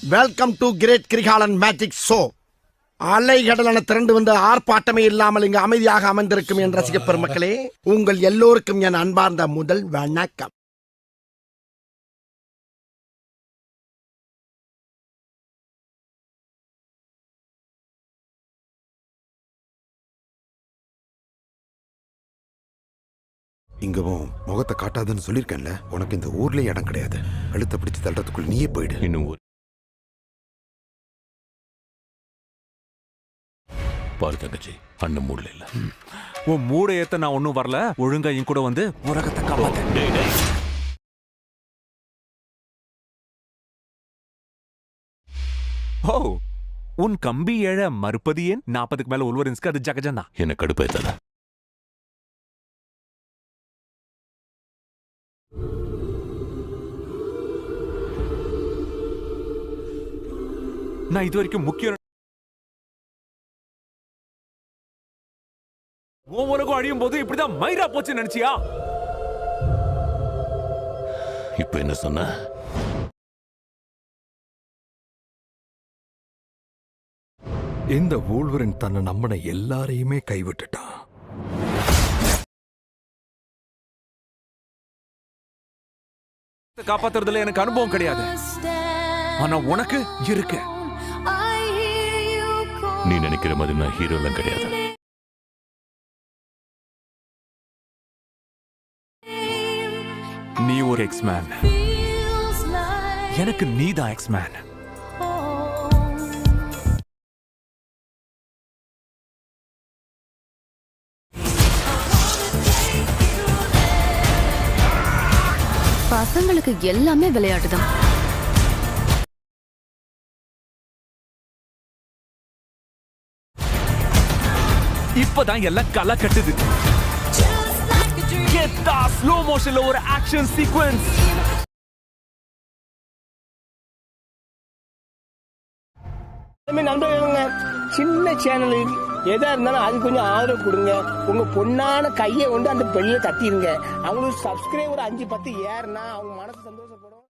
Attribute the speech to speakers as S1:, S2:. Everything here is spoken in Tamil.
S1: Welcome to great Kirikalan magic show. அலைகடலான திரண்டு வந்து ஆர்ப்பாட்டமே இல்லாமல் இங்கு அமைதியாக அமர்ந்திருக்கும் என் ரசிக பெருமக்களே, உங்கள் எல்லோருக்கும் என் அன்பார்ந்த முதல் வணக்கம்.
S2: இங்கவும் முகத்தை காட்டாதுன்னு சொல்லியிருக்கேன்ல, உனக்கு இந்த ஊர்லயே இடம் கிடையாது. அழுத்த பிடிச்சு தள்ளுறதுக்குள்ள நீயே போயிடு.
S3: இன்னும் பாரு தங்கச்சி, அண்ணன் மூடல இல்ல.
S4: உன் மூட ஏத்த நான் ஒன்னும் வரல. ஒழுங்கா என் கூட வந்து உலகத்தை காப்பாத்து. ஓ, உன் கம்பி ஏழ மறுப்பது ஏன்? 40க்கு மேல உள்வரின்ஸ்க்கு அது ஜகஜந்தா.
S3: என்ன கடுப்பேத்தல.
S4: நான் இது வரைக்கும் முக்கியம் உலகம் அழியும் போது இப்படிதான் மயிரா போச்சு நினைச்சியா?
S3: இப்ப என்ன சொன்ன?
S5: இந்த வூல்வரின் தன்னை நம்பின எல்லாரையுமே கைவிட்டுட்டான்.
S4: காப்பாத்துறதுல எனக்கு அனுபவம் கிடையாது, ஆனா உனக்கு இருக்கு.
S3: நீ நினைக்கிற மாதிரி நான் ஹீரோ எல்லாம் கிடையாது.
S4: நீ ஒரு எக்ஸ்மேன், எனக்கு நீதான் எக்ஸ்மேன்.
S6: பசங்களுக்கு எல்லாமே விளையாட்டுதான்.
S4: இப்பதான் எல்லாம் களை கட்டுது. ஸ்லோ மோஷன்ல ஒரு ஆக்ஷன் சீக்வென்ஸ்.
S7: நண்பர்களுங்க, சின்ன சேனல் எதா இருந்தாலும் அது கொஞ்சம் ஆதரவு கொடுங்க. உங்க பொண்ணான கையை கொண்டு அந்த பெல்ல தட்டிடுங்க. அவங்களுக்கு சப்ஸ்கிரைபர் 5-10 ஏறுனா அவங்க மனசு சந்தோஷப்படும்.